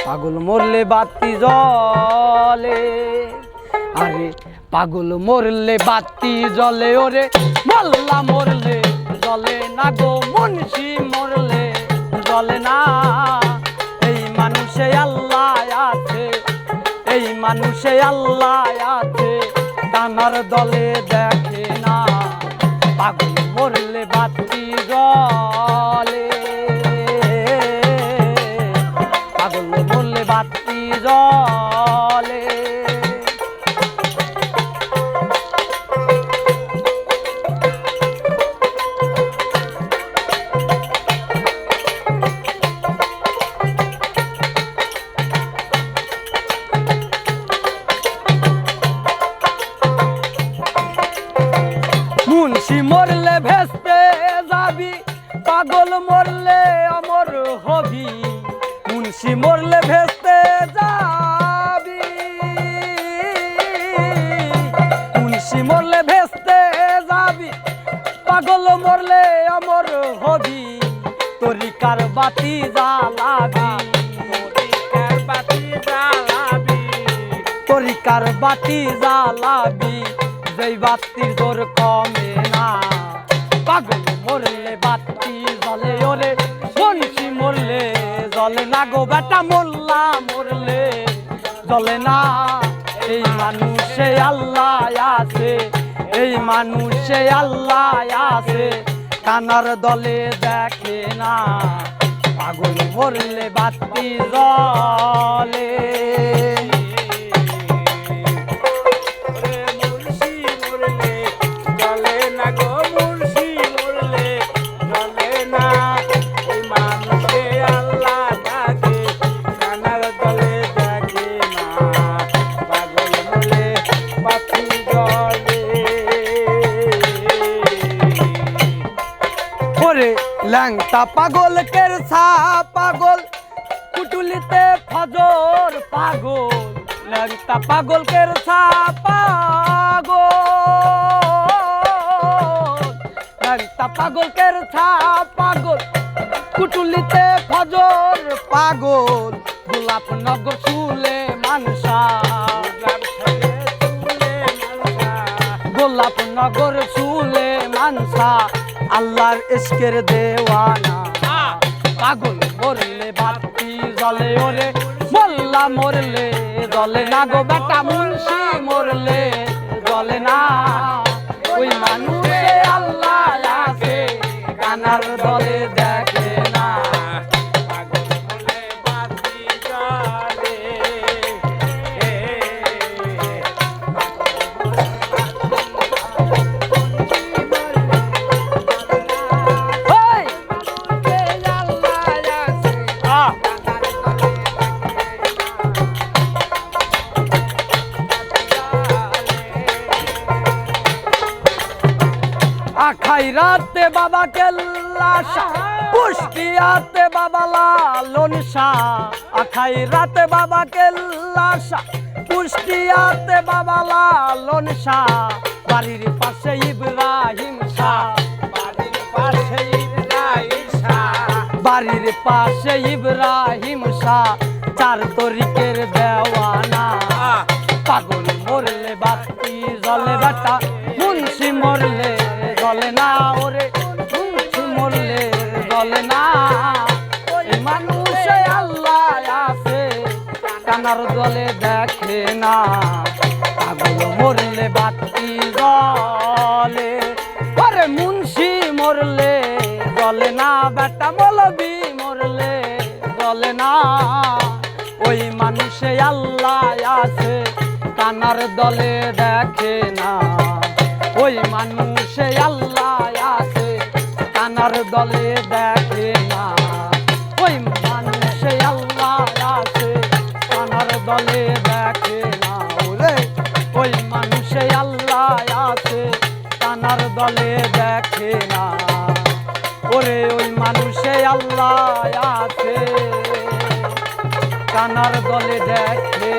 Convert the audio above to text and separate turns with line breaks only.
পাগল মরলে বাতি জ্বলে, আরে পাগল মরলে বাতি জ্বলে, ওরে মোল্লা মরলে জ্বলে না গো, মুন্সি মরলে জ্বলে না। এই মানুষে আল্লাহ আছে, এই মানুষে আল্লাহ আছে, ডানার দলে দেখে না। পাগল মরলে বাতি জ্বলে, পাগল মরলে বাতি জ্বলে। মুন্সি মরলে ভেস্তে যাবি, পাগল মরলে অমর হবি। মুন্সি মরলে ভেস্তে যাবি, মুন্সি মরলে ভেস্তে যাবি, পাগল মরলে অমর হবি। তরিকার বাতি জ্বালাবি, তরিকার বাতি জ্বালাবি, তরিকার বাতি জ্বালাবি, যেই বাতির জোর কমে না। পাগল মরলে বাতি জ্বলে, ওরে মুন্সি মরলে জ্বলে না গো বেটা, মোল্লা মরলে জ্বলে না। এই মানুষে আল্লাহ আছে, এই মানুষে আল্লাহ আছে, কানার দলে দেখে না। পাগল মরলে বাতি জ্বলে, ল্যাংটা পাগল কেরছা পাগল, কুটুলিতে ফজর পাগল। ল্যাংটা পাগল কেরছা পাগল, ল্যাংটা পাগল কেরছা পাগল, কুটুলিতে ফজর পাগল। গোলাপনগর চুলে মানসা, গোলাপনগর চুলে মানসা, আল্লাহর ইশকের দেওয়ানা। পাগল মরলে বাতি জ্বলে, ওরে মোল্লা মরলে জ্বলে না গো বেটা, মুন্সি মরলে জ্বলে না। ওই মানুষে আল্লাহ আছে, কানার দলে দেখে না। পাগল মরলে বাতি জ্বলে, আখাইরাতে বাবা কেল্লা শাহ, কুষ্টিয়াতে বাবা লালন শাহ। আখাইরাতে বাবা কেল্লা শাহ, কুষ্টিয়াতে বাবা লালন শাহ। বাড়ির পাশে ইব্রাহিম শাহ, বাড়ির পাশে ইব্রাহিম শাহ, বাড়ির পাশে ইব্রাহিম শাহ, চার তরিকের দেওয়ানা। পাগল মরলে বাতি জ্বলে বেটা, মুন্সি মরলে জ্বলে না, ওরে মুন্সি মরলে জ্বলে না। ওই মানুষে আল্লাহ আছে, কানার দলে দেখে না। পাগল মরলে বাতি জ্বলে, ওরে মুন্সি মরলে জ্বলে না বেটা, মৌলবি মরলে জ্বলে না। ওই মানুষে আল্লাহ আছে, কানার দলে দেখে না। ওই মানুষে আল্লাহ আছে, কানার দলে দেখে না। ওই মানুষে আল্লাহ আছে, কানার দলে দেখে না। ওরে ওই মানুষে আল্লাহ আছে, কানার দলে দেখে না। ওরে ওই মানুষে আল্লাহ আছে, কানার দলে দেখে